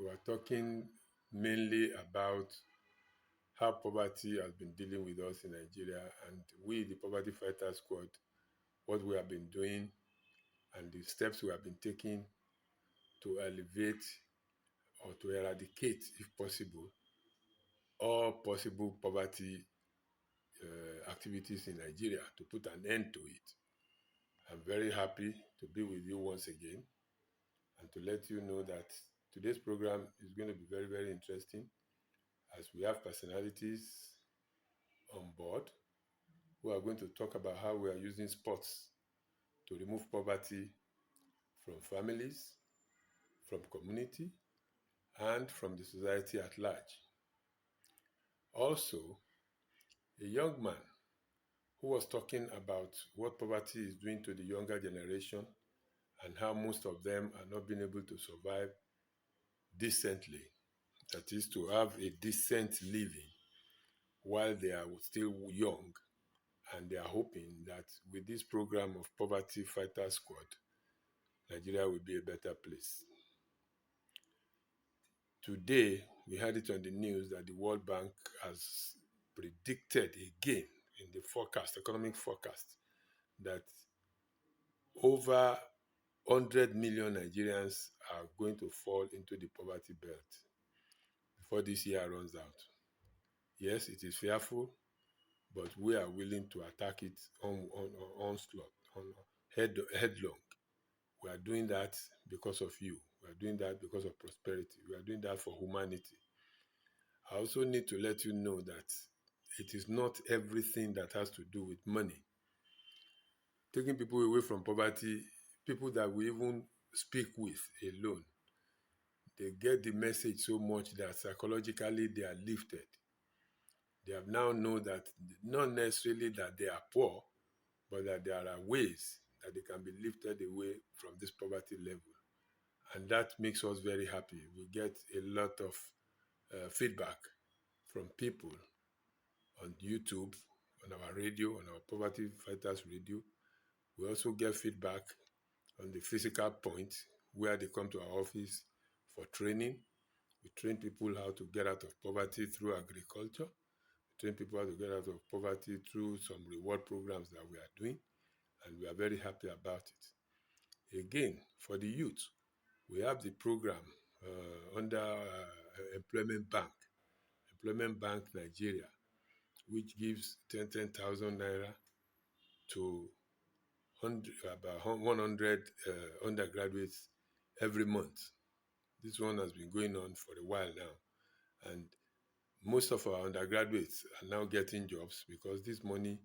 we are talking mainly about how poverty has been dealing with us in Nigeria, and we, the Poverty Fighter Squad, what we have been doing and the steps we have been taking to elevate or to eradicate, if possible, all possible poverty activities in Nigeria, to put an end to it. I'm very happy to be with you once again and to let you know that today's program is going to be very, very interesting, as we have personalities on board who are going to talk about how we are using sports to remove poverty from families, from community, and from the society at large. Also, a young man who was talking about what poverty is doing to the younger generation and how most of them are not being able to survive decently. That is, to have a decent living while they are still young. And they are hoping that with this program of Poverty Fighter Squad, Nigeria will be a better place. Today, we had it on the news that the World Bank has predicted again in the forecast, economic forecast, that over 100 million Nigerians are going to fall into the poverty belt before this year runs out. Yes, it is fearful, but we are willing to attack it on onslaught, headlong. We are doing that because of you. We are doing that because of prosperity. We are doing that for humanity. I also need to let you know that it is not everything that has to do with money. Taking people away from poverty, people that we even speak with alone, they get the message so much that psychologically they are lifted. They have now known that not necessarily that they are poor, but that there are ways that they can be lifted away from this poverty level. And that makes us very happy. We get a lot of feedback from people on YouTube, on our radio, on our Poverty Fighters Radio. We also get feedback on the physical point where they come to our office for training. We train people how to get out of poverty through agriculture. We train people how to get out of poverty through some reward programs that we are doing, and we are very happy about it. Again, for the youth, we have the program under Employment Bank Nigeria, which gives 10,000 naira to about 100 undergraduates every month. This one has been going on for a while now, and most of our undergraduates are now getting jobs because this money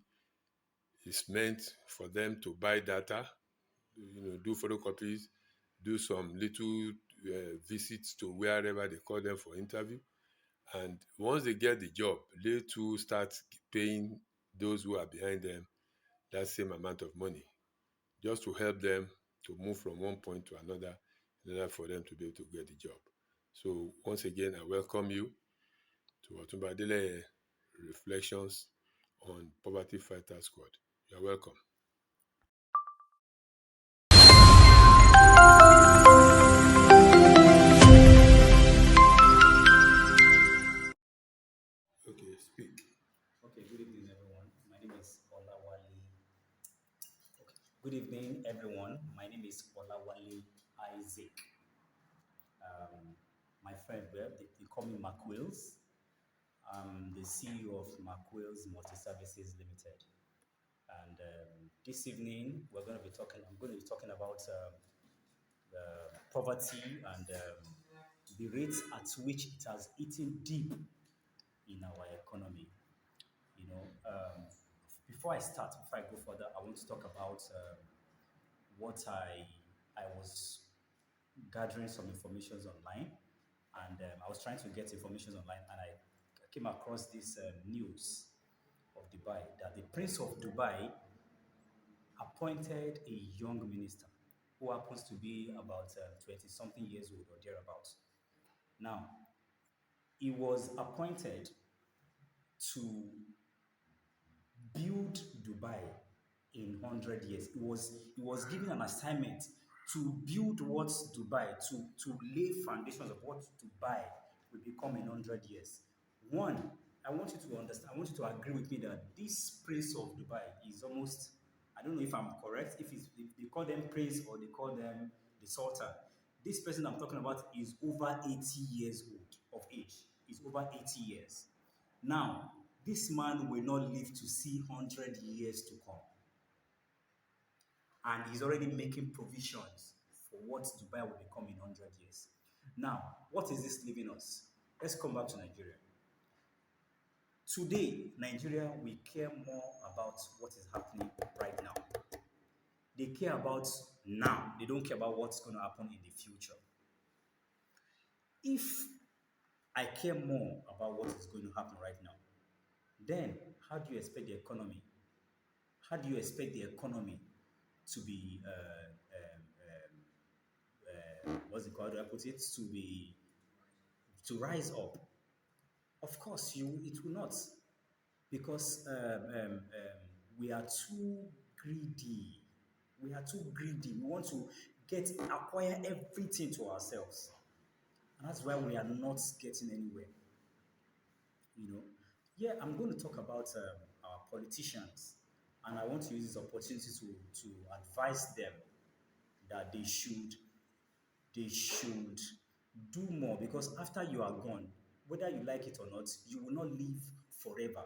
is meant for them to buy data, do photocopies, do some little visits to wherever they call them for interview. And once they get the job, they too start paying those who are behind them that same amount of money, just to help them to move from one point to another in order for them to be able to get the job. So once again, I welcome you to Otunba Adeleye Reflections on Poverty Fighter Squad. You're welcome. Okay, speak. Okay, good evening, everyone. My name is Olawale. Okay. Good evening, everyone. My name is Olawale Isaac. My friend, well, they call me McWills. I'm the CEO of McWills Multi Services Limited. And this evening, I'm going to be talking about poverty and the rates at which it has eaten deep in our economy. You know, before I go further, I want to talk about what I was gathering some information online, and I was trying to get information online, and I came across this news of Dubai that the Prince of Dubai appointed a young minister who happens to be about 20 something years old or thereabouts. Now, he was appointed to build Dubai in 100 years. He was given an assignment to build what Dubai, to lay foundations of what Dubai will become in 100 years. One, I want you to understand, I want you to agree with me that this prince of Dubai is almost, I don't know if I'm correct, if they call them prince or they call them the sultan. This person I'm talking about is over 80 years old of age. He's over 80 years. Now, this man will not live to see 100 years to come. And he's already making provisions for what Dubai will become in 100 years. Now, what is this leaving us? Let's come back to Nigeria. Today, Nigeria, we care more about what is happening right now. They care about now. They don't care about what's going to happen in the future. If I care more about what is going to happen right now, then how do you expect the economy? How do you expect the economy to be what's it called? How do I put it? To rise up. Of course, it will not, because we are too greedy. We are too greedy. We want to acquire everything to ourselves, and that's why we are not getting anywhere. You know, yeah, I'm going to talk about our politicians, and I want to use this opportunity to advise them that they should do more, because after you are gone, whether you like it or not, you will not live forever.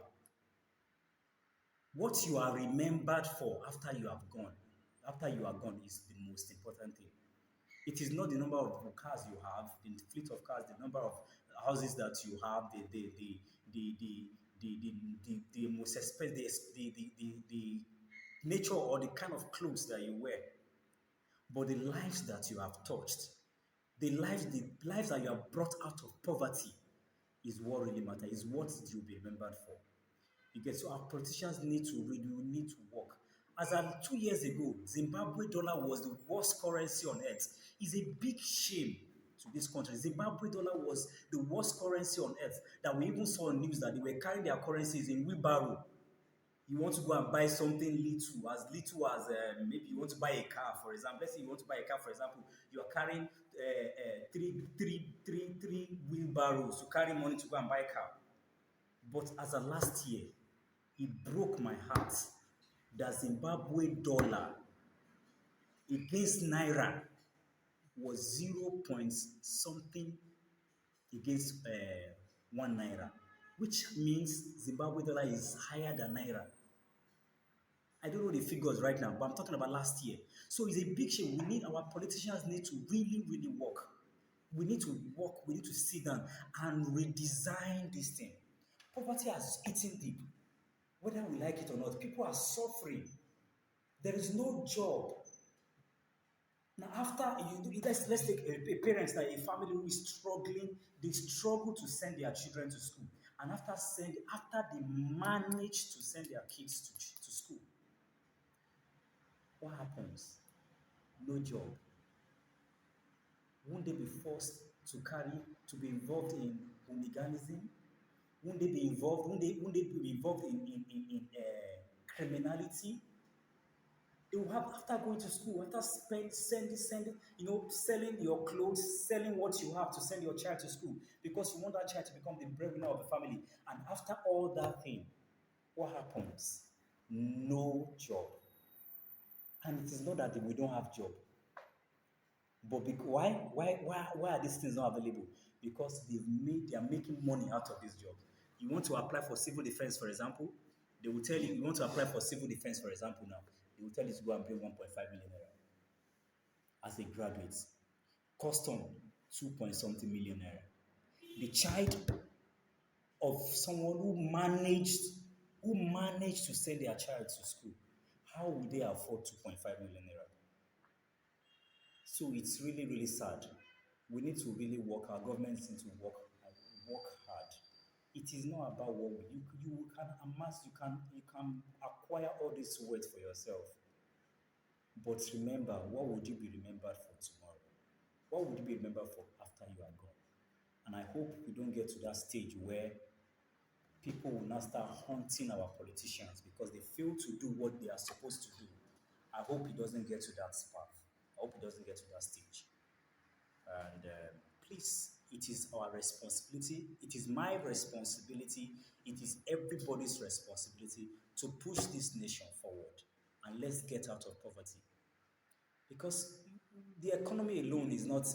What you are remembered for after you are gone is the most important thing. It is not the number of cars you have, the fleet of cars, the number of houses that you have, the most expensive, the nature or the kind of clothes that you wear, but the lives that you have touched, the lives that you have brought out of poverty is what really matters, is what you'll be remembered for. You get, so our politicians need to work. As of 2 years ago, Zimbabwe dollar was the worst currency on earth. It's a big shame to this country. Zimbabwe dollar was the worst currency on earth. That we even saw news that they were carrying their currencies in wheelbarrow. You want to go and buy something little as maybe you want to buy a car, for example. Let's say you want to buy a car, for example, you are carrying three wheelbarrows to carry money to go and buy a car. But as of last year, it broke my heart that Zimbabwe dollar against naira was 0 point something against 1 naira, which means Zimbabwe dollar is higher than naira. I don't know the figures right now, but I'm talking about last year. So it's a big shame. Our politicians need to really, really work. We need to work. We need to sit down and redesign this thing. Poverty has eaten deep. Whether we like it or not, people are suffering. There is no job. Now, after let's take a parents, like a family who is struggling, they struggle to send their children to school. And after they manage to send their kids to school, what happens? No job. Won't they be forced to be involved in hooliganism? Won't they be involved? Won't they be involved in criminality? They will have, after going to school, after sending, selling your clothes, selling what you have to send your child to school, because you want that child to become the breadwinner of the family. And after all that thing, what happens? No job. And it is not that we don't have job. But why are these things not available? Because they are making money out of this job. You want to apply for civil defense, for example, they will tell you want to apply for civil defense, for example, now. They will tell you to go and pay 1.5 million naira as a graduate. Custom 2 point something million naira. The child of someone who managed to send their child to school, how would they afford 2.5 million naira? So it's really, really sad. We need to really work. Our governments need to work hard. It is not about what you can amass. You can acquire all this wealth for yourself. But remember, what would you be remembered for tomorrow? What would you be remembered for after you are gone? And I hope we don't get to that stage where people will now start haunting our politicians because they fail to do what they are supposed to do. I hope it doesn't get to that path. hope it doesn't get to that stage. And please, it is our responsibility. It is my responsibility. It is everybody's responsibility to push this nation forward. And let's get out of poverty. Because the economy alone is not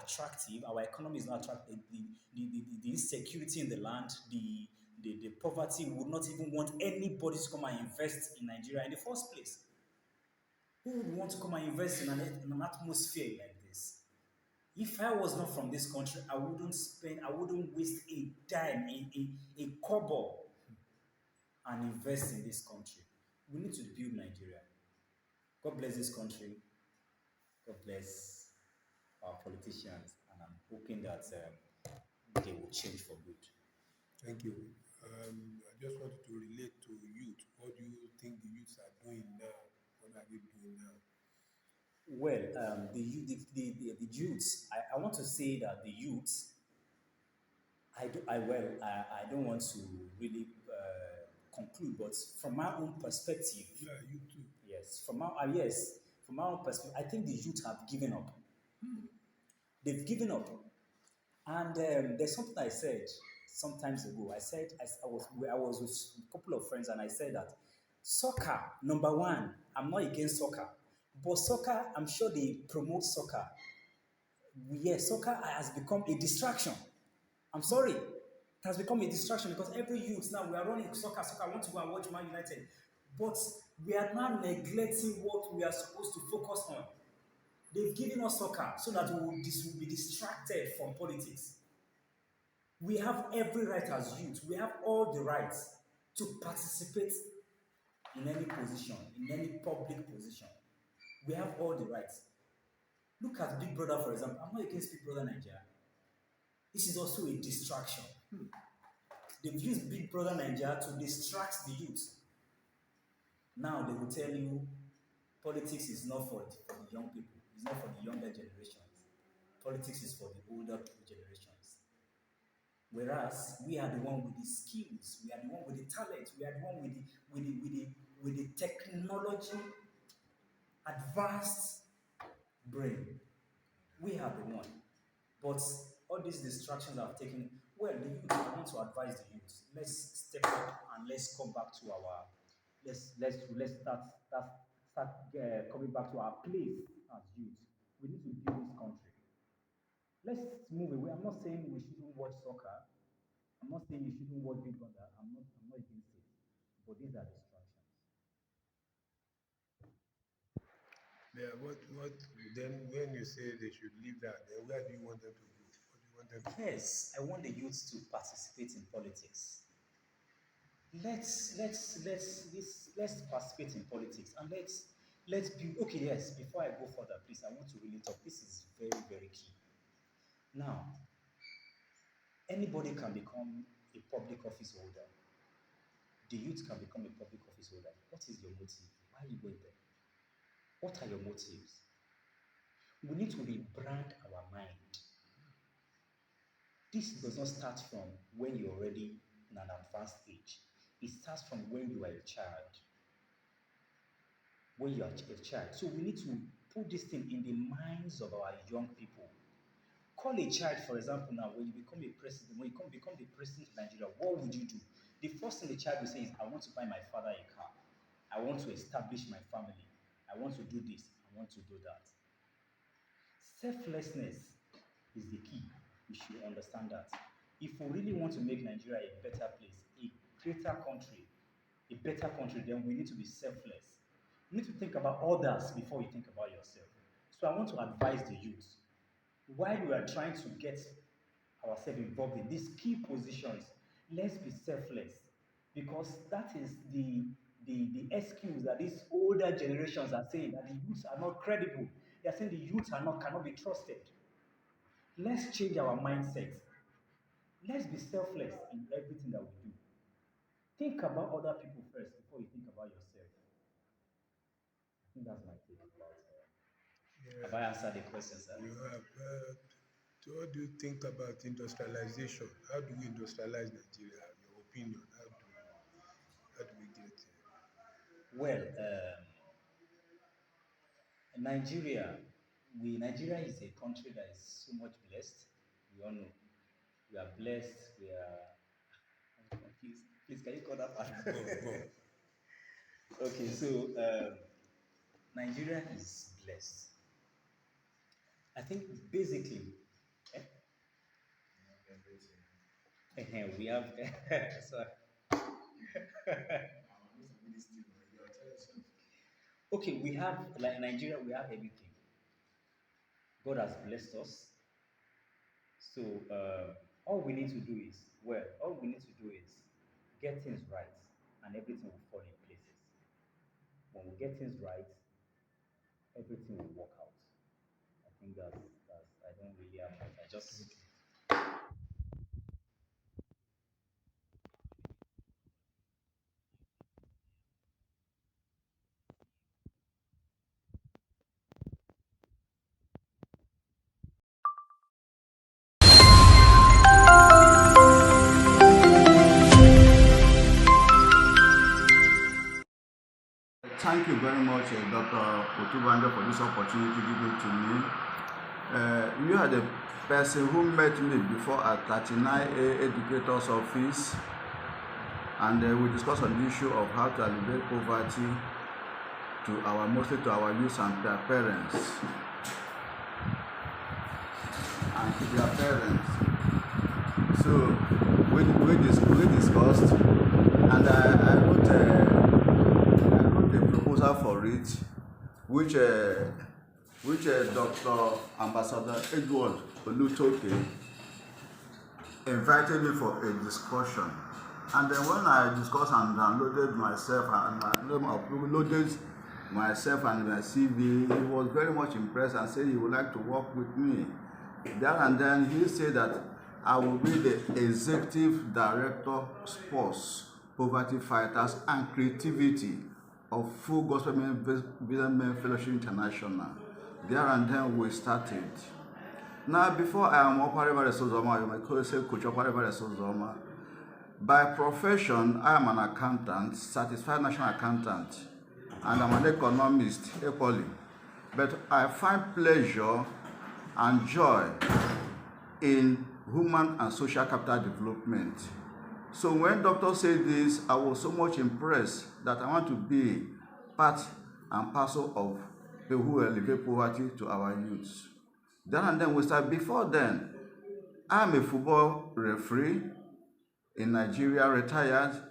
attractive. Our economy is not attractive. The insecurity in the land, the poverty would not even want anybody to come and invest in Nigeria in the first place. Who would want to come and invest in an atmosphere like this? If I was not from this country, I wouldn't waste a dime, a kobo, and invest in this country. We need to build Nigeria. God bless this country. God bless our politicians, and I'm hoping that they will change for good. Thank you. I just wanted to relate to youth. What do you think the youths are doing now? What are they doing now? Well, the youths, I want to say that the youths, I don't want to really conclude, but from my own perspective, Yeah, you too. from my own perspective, I think the youth have given up. They've given up. And there's something I said some times ago. I was with a couple of friends, and I said that soccer, number one, I'm not against soccer, but soccer, I'm sure they promote soccer. Yes, soccer has become a distraction. I'm sorry, it has become a distraction because every youth now we are running soccer, soccer. I want to go and watch Man United, but we are now neglecting what we are supposed to focus on. They've given us soccer so that will be distracted from politics. We have every right as youth. We have all the rights to participate in any position, in any public position. We have all the rights. Look at Big Brother, for example. I'm not against Big Brother Nigeria. This is also a distraction. They've used Big Brother Nigeria to distract the youth. Now they will tell you politics is not for the young people, it's not for the younger generations. Politics is for the older generations. Whereas we are the one with the skills, we are the one with the talent, we are the one with the technology, advanced brain. We are the one. But all these distractions have taken. Well, the youth, I want to advise the youth. Let's step up and let's come back to our. Let's start coming back to our place as youth. We need to build this country. Let's move away. I'm not saying we shouldn't watch soccer. I'm not saying you shouldn't watch Big Brother. I'm not against it. But these are distractions. Yeah, what then when you say they should leave that, then where do you want them to go? What do you want them to do? Yes, I want the youth to participate in politics. Let's participate in politics and let's be okay. Yes, before I go further, please, I want to really talk. This is very, very key. Now, anybody can become a public office holder. The youth can become a public office holder. What is your motive? Why are you going there? What are your motives? We need to rebrand our mind. This does not start from when you're already in an advanced age. It starts from when you are a child. When you are a child. So we need to put this thing in the minds of our young people. Call a child, for example, now, when you become a president, when you become the president of Nigeria, what would you do? The first thing the child will say is, I want to buy my father a car. I want to establish my family. I want to do this. I want to do that. Selflessness is the key. We should understand that. If we really want to make Nigeria a better place, a better country, then we need to be selfless. You need to think about others before you think about yourself. So I want to advise the youth, while we are trying to get ourselves involved in these key positions, let's be selfless. Because that is the excuse that these older generations are saying that the youth are not credible. They are saying the youth cannot be trusted. Let's change our mindset. Let's be selfless in everything that we do. Think about other people first before you think about yourself. I think that's my take about it. Have Yeah, I answered the question, sir? you have. So what do you think about industrialization? How do we industrialize Nigeria? Your opinion? How do we get there? Well, Nigeria is a country that is so much blessed. We all know we are blessed. We are. Please, can you call that part? Okay, so Nigeria is blessed. I think basically, eh, we have. So, okay, we have like Nigeria. We have everything. God has blessed us. So all we need to do is all we need to do is get things right, and everything will fall in places. When we get things right, everything will work out. I think that's I don't really have much. I just Thank you very much, Dr. Otubanda, for this opportunity given to me. You are the person who met me before at 39A Educator's Office, and we discussed on the issue of how to alleviate poverty mostly to our youth and their parents. So we discussed, and I wrote a proposal for it, which Dr. Ambassador Edward Olutoke invited me for a discussion. And then when I discussed and downloaded myself and uploaded myself and my CV, he was very much impressed and said he would like to work with me. There and then he said that I will be the Executive Director, Sports, Poverty Fighters and Creativity of Full Gospel Businessmen Fellowship International. There and then we started. Now, before I am Opareva Resozoma, you may call yourself Coach Opareva Resozoma. By profession, I am an accountant, certified national accountant, and I'm an economist equally. But I find pleasure and joy in human and social capital development. So when doctor said this, I was so much impressed that I want to be part and parcel of people who elevate poverty to our youth. Then and then we start. Before then, I'm a football referee in Nigeria, retired.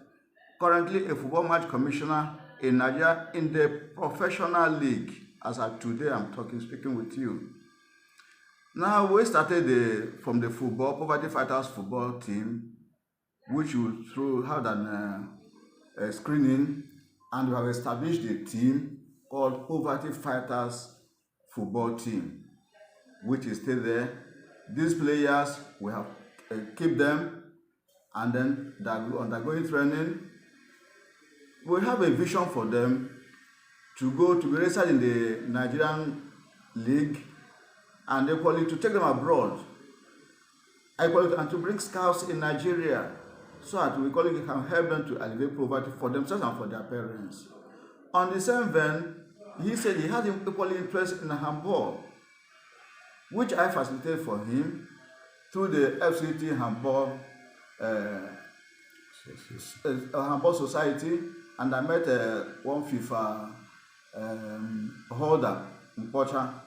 Currently a football match commissioner in Nigeria in the professional league. As of today, I'm speaking with you. Now we started from the football, Poverty Fighters football team, which we had a screening, and we have established a team called Poverty Fighters Football Team, which is still there. These players, we have keep them, and then they're undergoing training. We have a vision for them to go to be registered in the Nigerian league, and equally to take them abroad, and to bring scouts in Nigeria, so that we can help them to alleviate poverty for themselves and for their parents. On the same vein, he said he had equally interest in handball, which I facilitated for him through the FCT handball handball society, and I met one FIFA holder in Pocha,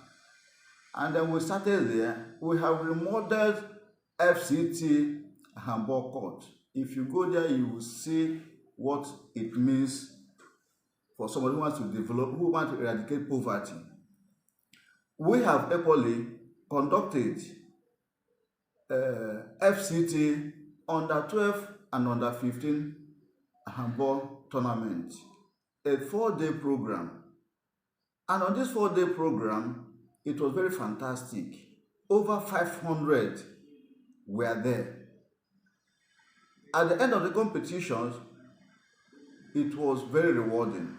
and then we started there. We have remodeled FCT handball court. If you go there, you will see what it means for somebody who wants to develop, who wants to eradicate poverty. We have equally conducted FCT under 12 and under 15 handball tournament, a 4-day program. And on this 4-day program, it was very fantastic. Over 500 were there. At the end of the competitions, it was very rewarding.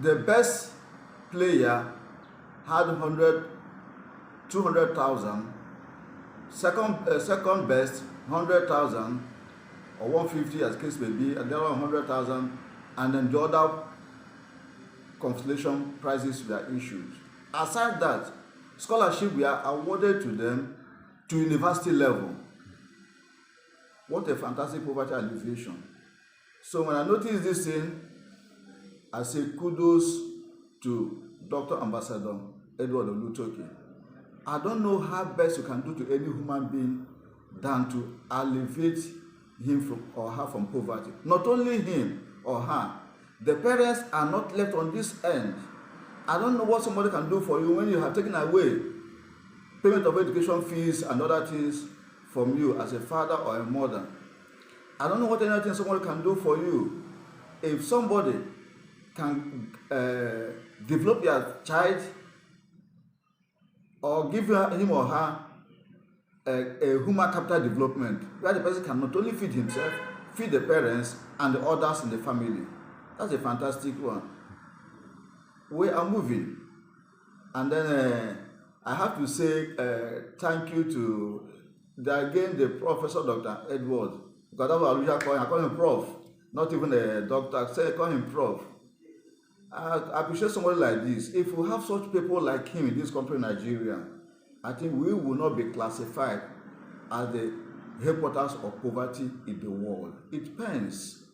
The best player had 200,000. Second best 100,000 or 150 as case may be, and the other 100,000, and then the other consolation prizes were issued. Aside that, scholarships were awarded to them to university level. What a fantastic poverty alleviation. So when I noticed this thing, I say kudos to Dr. Ambassador Edward Olutoke. I don't know how best you can do to any human being than to alleviate him from or her from poverty. Not only him or her, the parents are not left on this end. I don't know what somebody can do for you when you have taken away payment of education fees and other things from you as a father or a mother. I don't know what anything somebody can do for you. If somebody can develop your child or give him or her a human capital development where the person can not only feed himself, feed the parents and the others in the family. That's a fantastic one. We are moving. And then I have to say thank you to the Professor Dr. Edward, because that's what I call him Prof, not even a doctor. I call him Prof. I appreciate somebody like this. If we have such people like him in this country, Nigeria, I think we will not be classified as the headquarters of poverty in the world. It pains.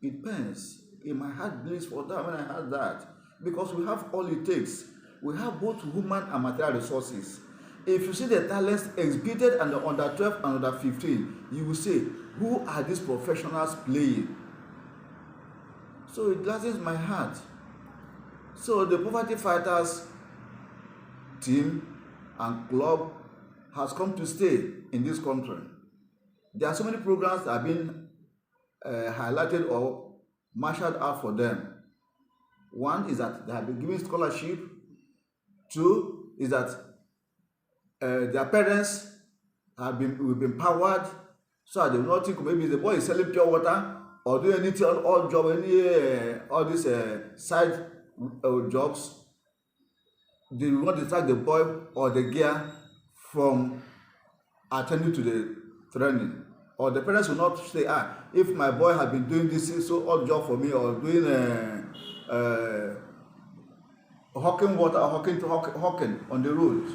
It pains. In my heart bleeds for that when I heard that. Because we have all it takes. We have both human and material resources. If you see the talents exhibited and the under 12 and under 15, you will say, who are these professionals playing? So it gladdens my heart. So the Poverty Fighters team and club has come to stay in this country. There are so many programs that have been highlighted or marshaled out for them. One is that they have been given scholarship. Two is that their parents will be empowered so that they will not think maybe the boy is selling pure water or doing anything, all job, all these side jobs. They will not distract the boy or the girl from attending to the training. Or the parents will not say, if my boy has been doing this so odd job for me, or doing hawking water or hawking on the road,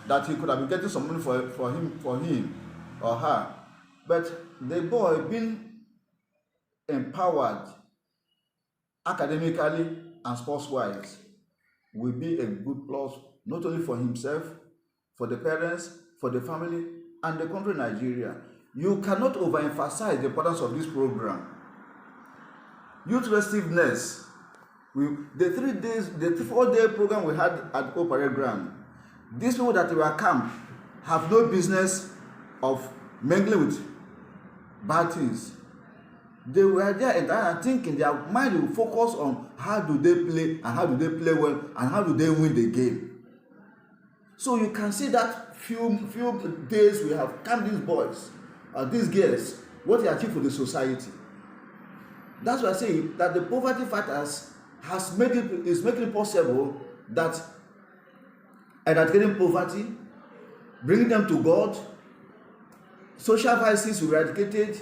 that he could have been getting some money for him or her. But the boy being empowered academically and sports-wise will be a good plus, not only for himself, for the parents, for the family, and the country Nigeria. You cannot overemphasize the importance of this program. Youth restiveness. The 4-day program we had at Old Parade Ground, these people that were camp have no business of mingling with bad things. They were there and thinking their mind will focus on how do they play and how do they play well and how do they win the game. So you can see that few days we have camped these boys, these girls, what they achieve for the society. That's why I say that the Poverty Fighters is making it possible that eradicating poverty, bringing them to God, social vices will be eradicated,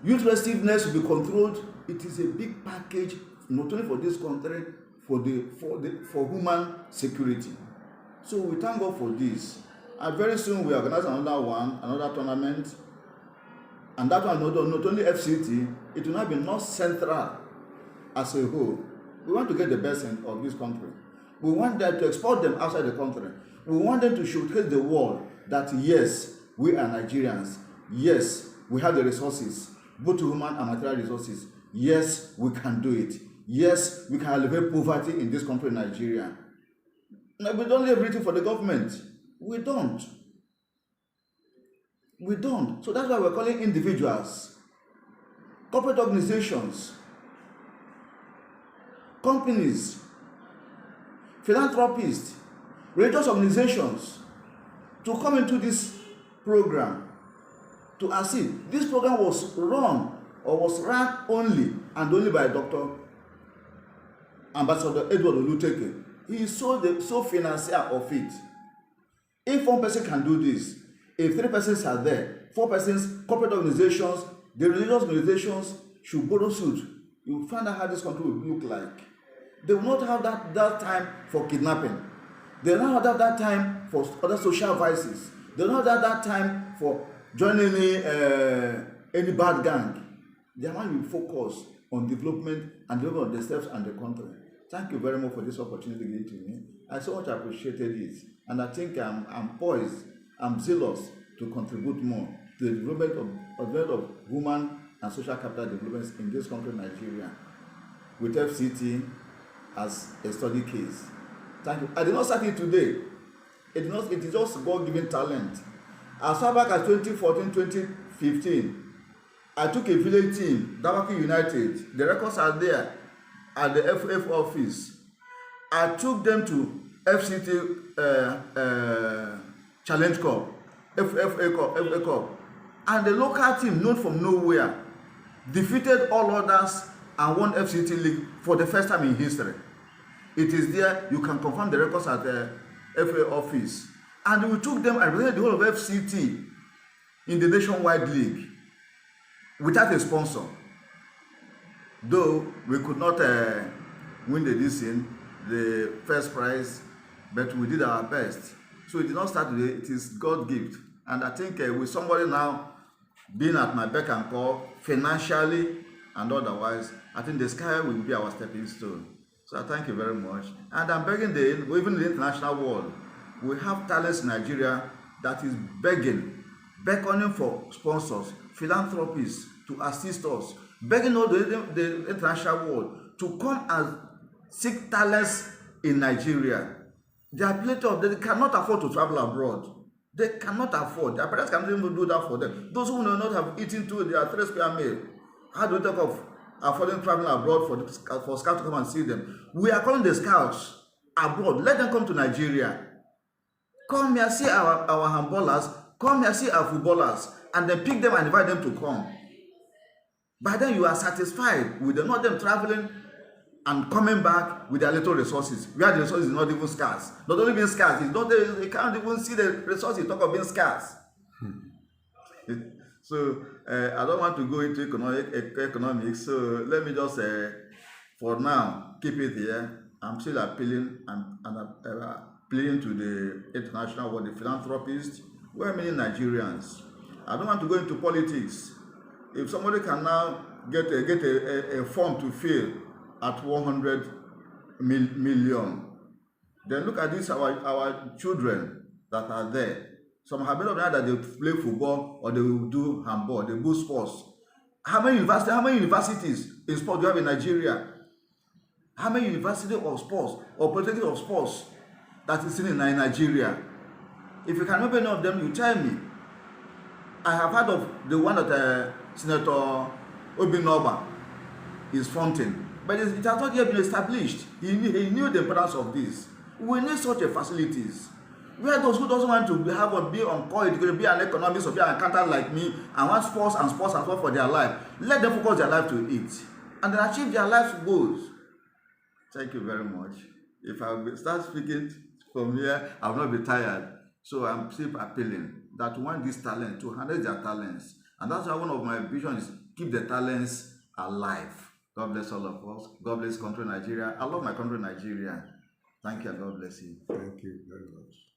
youth restiveness will be controlled. It is a big package, not only for this country, for human security. So we thank God for this. And very soon we organize another tournament. And that one not only FCT, it will not be North Central as a whole. We want to get the best of this country. We want them to export them outside the country. We want them to showcase the world that yes, we are Nigerians. Yes, we have the resources, both human and material resources. Yes, we can do it. Yes, we can alleviate poverty in this country, Nigeria. No, we don't leave everything for the government. We don't. We don't. So that's why we're calling individuals, corporate organizations, companies, philanthropists, religious organizations to come into this program to assist. This program was run only and only by Dr. Ambassador Edward Olutoke. He is so financier of it. If one person can do this, if 3 persons are there, 4 persons, corporate organizations, the religious organizations should borrow suit. You will find out how this country will look like. They will not have that time for kidnapping. They will not have that time for other social vices. They will not have that time for joining any bad gang. Their mind will focus on development and development of themselves and the country. Thank you very much for this opportunity given to me. I so much appreciated it, and I think I'm poised, I'm zealous to contribute more to the development of human and social capital developments in this country, Nigeria, with FCT as a study case. Thank you. I did not start it today. It is just God-given talent. As far back as 2014, 2015, I took a village team, Dabaki United. The records are there at the FF office. I took them to FCT Challenge Cup, FA Cup, and the local team, known from nowhere, defeated all others and won FCT League for the first time in history. It is there. You can confirm the records at the FA office. And we took them and represented the whole of FCT in the Nationwide League without a sponsor. Though we could not win the edition, the first prize, but we did our best. So it did not start today. It is God gift. And I think with somebody now being at my beck and call financially and otherwise, I think the sky will be our stepping stone. So I thank you very much. And I'm begging even in the international world, we have talents in Nigeria that is beckoning for sponsors, philanthropists to assist us, begging all the international world to come and seek talents in Nigeria. There are plenty of them. They cannot afford to travel abroad. They cannot afford. Their parents cannot even do that for them. Those who do not have eaten to their 3 square meal, how do we talk of affording traveling abroad for scouts to come and see them? We are calling the scouts abroad. Let them come to Nigeria. Come here, see our handballers. Come here, see our footballers, and then pick them and invite them to come. By then you are satisfied with them, not them traveling and coming back with their little resources, where the resources is not even scarce. Not only being scarce, it's not they can't even see the resources. Talk of being scarce. So I don't want to go into economics. So let me just for now keep it here. I'm still appealing and appealing to the international world, the philanthropists. We're many Nigerians. I don't want to go into politics. If somebody can now get a form to fill at 100 million, then look at this, our children that are there. Some have made up that they play football or they will do handball, they do sports. How many universities in sport do you have in Nigeria? How many universities of sports or polytechnics of sports that is in Nigeria? If you can remember any of them, you tell me. I have heard of the one that Senator Obinoba is fronting, but it has not yet been established. He knew the importance of this. We need such a facilities where those who doesn't want to be on call, it's going to be an economist or be an accountant like me and want sports for their life. Let them focus their life to it and then achieve their life goals. Thank you very much. If I start speaking from here, I will not be tired. So I'm still appealing that we want this talent to harness their talents. And that's why one of my visions is keep the talents alive. God bless all of us. God bless country Nigeria. I love my country Nigeria. Thank you and God bless you. Thank you very much.